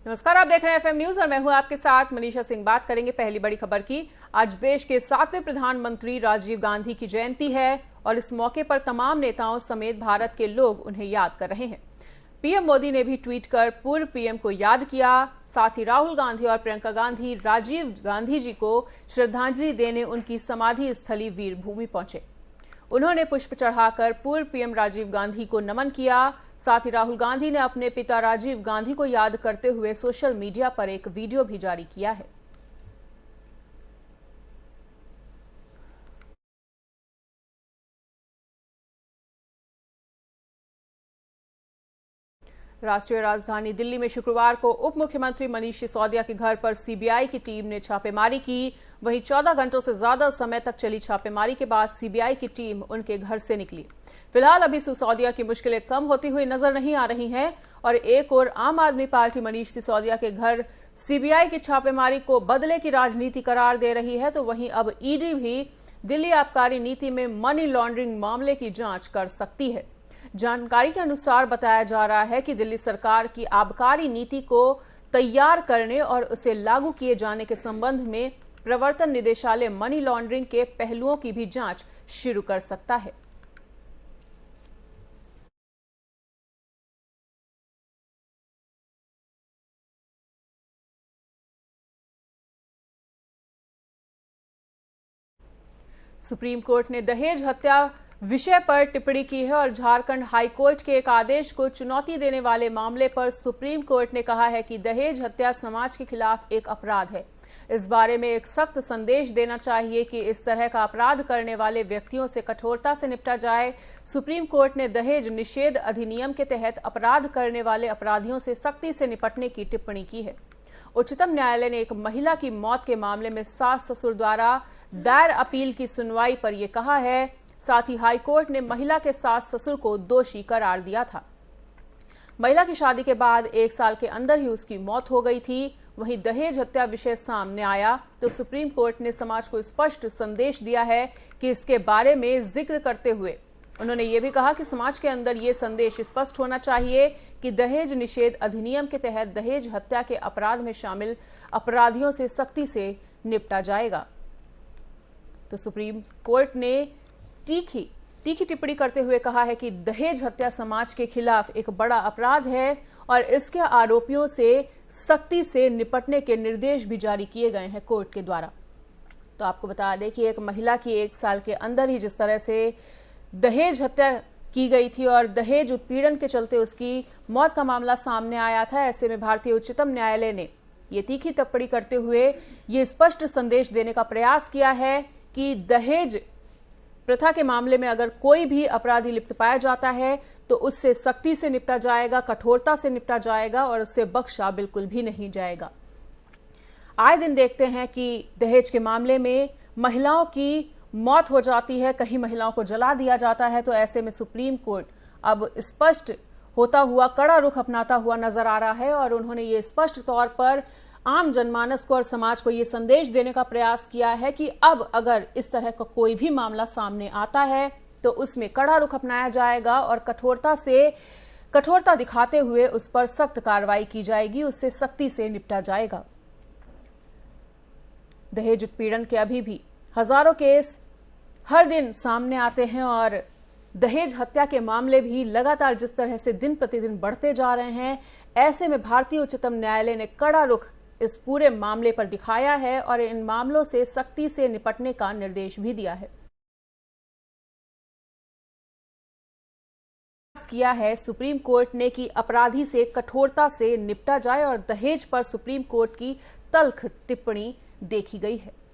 नमस्कार, आप देख रहे हैं एफएम न्यूज और मैं हूं आपके साथ मनीषा सिंह। बात करेंगे पहली बड़ी खबर की। आज देश के 7वें प्रधानमंत्री राजीव गांधी की जयंती है और इस मौके पर तमाम नेताओं समेत भारत के लोग उन्हें याद कर रहे हैं। पीएम मोदी ने भी ट्वीट कर पूर्व पीएम को याद किया। साथ ही राहुल गांधी और प्रियंका गांधी राजीव गांधी जी को श्रद्धांजलि देने उनकी समाधि स्थली वीर भूमि पहुंचे। उन्होंने पुष्प चढ़ाकर पूर्व पीएम राजीव गांधी को नमन किया। साथ ही राहुल गांधी ने अपने पिता राजीव गांधी को याद करते हुए सोशल मीडिया पर एक वीडियो भी जारी किया है। राष्ट्रीय राजधानी दिल्ली में शुक्रवार को उप मुख्यमंत्री मनीष सिसोदिया के घर पर सीबीआई की टीम ने छापेमारी की। वहीं 14 घंटों से ज्यादा समय तक चली छापेमारी के बाद सीबीआई की टीम उनके घर से निकली। फिलहाल अभी सिसोदिया की मुश्किलें कम होती हुई नजर नहीं आ रही हैं और एक और आम आदमी पार्टी मनीष सिसोदिया के घर सीबीआई की छापेमारी को बदले की राजनीति करार दे रही है, तो वहीं अब ईडी भी दिल्ली आबकारी नीति में मनी लॉन्ड्रिंग मामले की जांच कर सकती है। जानकारी के अनुसार बताया जा रहा है कि दिल्ली सरकार की आबकारी नीति को तैयार करने और उसे लागू किए जाने के संबंध में प्रवर्तन निदेशालय मनी लॉन्ड्रिंग के पहलुओं की भी जांच शुरू कर सकता है। सुप्रीम कोर्ट ने दहेज हत्या विषय पर टिप्पणी की है और झारखंड हाईकोर्ट के एक आदेश को चुनौती देने वाले मामले पर सुप्रीम कोर्ट ने कहा है कि दहेज हत्या समाज के खिलाफ एक अपराध है। इस बारे में एक सख्त संदेश देना चाहिए कि इस तरह का अपराध करने वाले व्यक्तियों से कठोरता से निपटा जाए। सुप्रीम कोर्ट ने दहेज निषेध अधिनियम के तहत अपराध करने वाले अपराधियों से सख्ती से निपटने की टिप्पणी की है। उच्चतम न्यायालय ने एक महिला की मौत के मामले में सास ससुर द्वारा दायर अपील की सुनवाई पर यह कहा है। साथ ही हाईकोर्ट ने महिला के सास ससुर को दोषी करार दिया था। महिला की शादी के बाद 1 साल के अंदर ही उसकी मौत हो गई थी। वहीं दहेज हत्या विषय सामने आया तो सुप्रीम कोर्ट ने समाज को स्पष्ट संदेश दिया है कि इसके बारे में जिक्र करते हुए उन्होंने ये भी कहा कि समाज के अंदर ये संदेश स्पष्ट होना चाहिए कि दहेज निषेध अधिनियम के तहत दहेज हत्या के अपराध में शामिल अपराधियों से सख्ती से निपटा जाएगा। तो सुप्रीम कोर्ट ने तीखी टिप्पणी करते हुए कहा है कि दहेज हत्या समाज के खिलाफ एक बड़ा अपराध है और इसके आरोपियों से सख्ती से निपटने के निर्देश भी जारी किए गए हैं कोर्ट के द्वारा। तो आपको बता दें कि एक महिला की 1 साल के अंदर ही जिस तरह से दहेज हत्या की गई थी और दहेज उत्पीड़न के चलते उसकी मौत का मामला सामने आया था, ऐसे में भारतीय उच्चतम न्यायालय ने ये तीखी टिप्पणी करते हुए ये स्पष्ट संदेश देने का प्रयास किया है कि दहेज प्रथा के मामले में अगर कोई भी अपराधी लिप्त पाया जाता है तो उससे सख्ती से निपटा जाएगा, कठोरता से निपटा जाएगा और उससे बख्शा बिल्कुल भी नहीं जाएगा। आए दिन देखते हैं कि दहेज के मामले में महिलाओं की मौत हो जाती है, कहीं महिलाओं को जला दिया जाता है। तो ऐसे में सुप्रीम कोर्ट अब स्पष्ट होता हुआ कड़ा रुख अपनाता हुआ नजर आ रहा है और उन्होंने ये स्पष्ट तौर पर आम जनमानस को और समाज को ये संदेश देने का प्रयास किया है कि अब अगर इस तरह का कोई भी मामला सामने आता है तो उसमें कड़ा रुख अपनाया जाएगा और कठोरता दिखाते हुए उस पर सख्त कार्रवाई की जाएगी, उससे सख्ती से निपटा जाएगा। दहेज उत्पीड़न के अभी भी हजारों केस हर दिन सामने आते हैं और दहेज हत्या के मामले भी लगातार जिस तरह से दिन प्रतिदिन बढ़ते जा रहे हैं, ऐसे में भारतीय उच्चतम न्यायालय ने कड़ा रुख इस पूरे मामले पर दिखाया है और इन मामलों से सख्ती से निपटने का निर्देश भी दिया है। किया है सुप्रीम कोर्ट ने कि अपराधी से कठोरता से निपटा जाए और दहेज पर सुप्रीम कोर्ट की तल्ख टिप्पणी देखी गई है।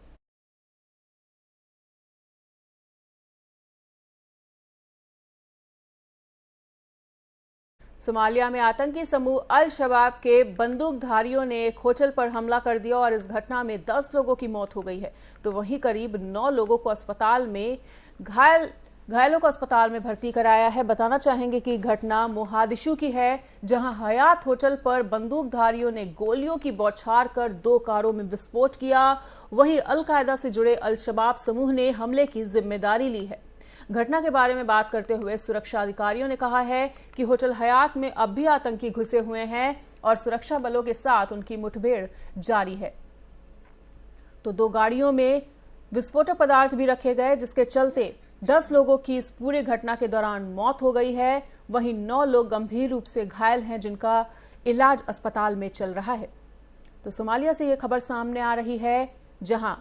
सोमालिया में आतंकी समूह अल शबाब के बंदूकधारियों ने एक होटल पर हमला कर दिया और इस घटना में 10 लोगों की मौत हो गई है तो वहीं करीब 9 लोगों को घायलों को अस्पताल में भर्ती कराया है। बताना चाहेंगे कि घटना मोहादिशु की है, जहां हयात होटल पर बंदूकधारियों ने गोलियों की बौछार कर 2 कारों में विस्फोट किया। वहीं अलकायदा से जुड़े अल शबाब समूह ने हमले की जिम्मेदारी ली है। घटना के बारे में बात करते हुए सुरक्षा अधिकारियों ने कहा है कि होटल हयात में अब भी आतंकी घुसे हुए हैं और सुरक्षा बलों के साथ उनकी मुठभेड़ जारी है। तो 2 गाड़ियों में विस्फोटक पदार्थ भी रखे गए, जिसके चलते 10 लोगों की इस पूरी घटना के दौरान मौत हो गई है। वहीं 9 लोग गंभीर रूप से घायल हैं, जिनका इलाज अस्पताल में चल रहा है। तो सोमालिया से यह खबर सामने आ रही है, जहां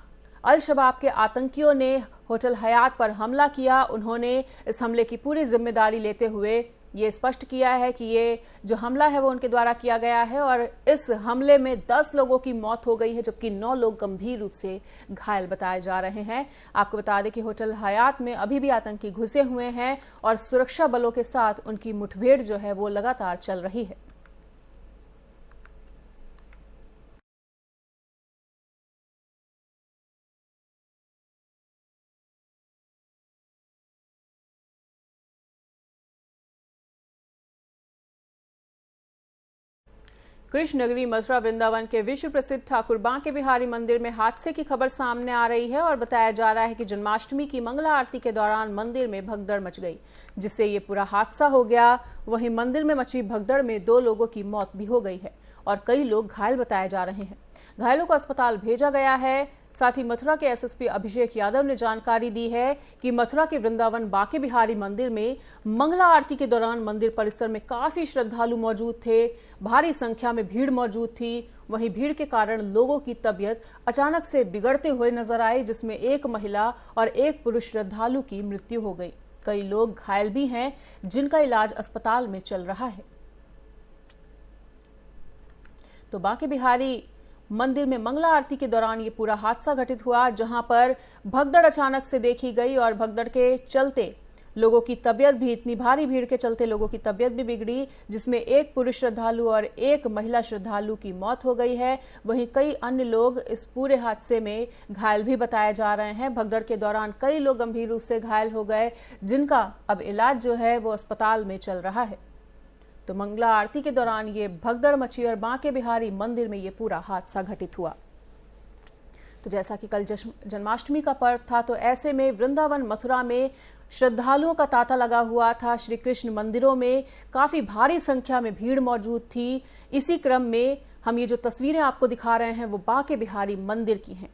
अल शबाब के आतंकियों ने होटल हयात पर हमला किया। उन्होंने इस हमले की पूरी जिम्मेदारी लेते हुए ये स्पष्ट किया है कि ये जो हमला है वो उनके द्वारा किया गया है और इस हमले में 10 लोगों की मौत हो गई है, जबकि 9 लोग गंभीर रूप से घायल बताए जा रहे हैं। आपको बता दें कि होटल हयात में अभी भी आतंकी घुसे हुए हैं और सुरक्षा बलों के साथ उनकी मुठभेड़ जो है वो लगातार चल रही है। कृष्ण नगरी मथुरा वृंदावन के विश्व प्रसिद्ध ठाकुर बांके बिहारी मंदिर में हादसे की खबर सामने आ रही है और बताया जा रहा है कि जन्माष्टमी की मंगला आरती के दौरान मंदिर में भगदड़ मच गई, जिससे ये पूरा हादसा हो गया। वहीं मंदिर में मची भगदड़ में 2 लोगों की मौत भी हो गई है और कई लोग घायल बताए जा रहे हैं। घायलों को अस्पताल भेजा गया है। साथ ही मथुरा के एसएसपी अभिषेक यादव ने जानकारी दी है कि मथुरा के वृंदावन बांके बिहारी मंदिर में मंगला आरती के दौरान मंदिर परिसर में काफी श्रद्धालु मौजूद थे। भारी संख्या में भीड़ मौजूद थी। वहीं भीड़ के कारण लोगों की तबीयत अचानक से बिगड़ते हुए नजर आई, जिसमें 1 महिला और 1 पुरुष श्रद्धालु की मृत्यु हो गई। कई लोग घायल भी हैं, जिनका इलाज अस्पताल में चल रहा है। तो बांके बिहारी मंदिर में मंगला आरती के दौरान ये पूरा हादसा घटित हुआ, जहां पर भगदड़ अचानक से देखी गई और भगदड़ के चलते लोगों की तबीयत भी, इतनी भारी भीड़ के चलते लोगों की तबीयत भी बिगड़ी, जिसमें 1 पुरुष श्रद्धालु और 1 महिला श्रद्धालु की मौत हो गई है। वहीं कई अन्य लोग इस पूरे हादसे में घायल भी बताए जा रहे हैं। भगदड़ के दौरान कई लोग गंभीर रूप से घायल हो गए, जिनका अब इलाज जो है वो अस्पताल में चल रहा है। तो मंगला आरती के दौरान ये भगदड़ मची और बांके बिहारी मंदिर में ये पूरा हादसा घटित हुआ। तो जैसा कि कल जन्माष्टमी का पर्व था, तो ऐसे में वृंदावन मथुरा में श्रद्धालुओं का तांता लगा हुआ था। श्री कृष्ण मंदिरों में काफी भारी संख्या में भीड़ मौजूद थी। इसी क्रम में हम ये जो तस्वीरें आपको दिखा रहे हैं वो बांके बिहारी मंदिर की हैं।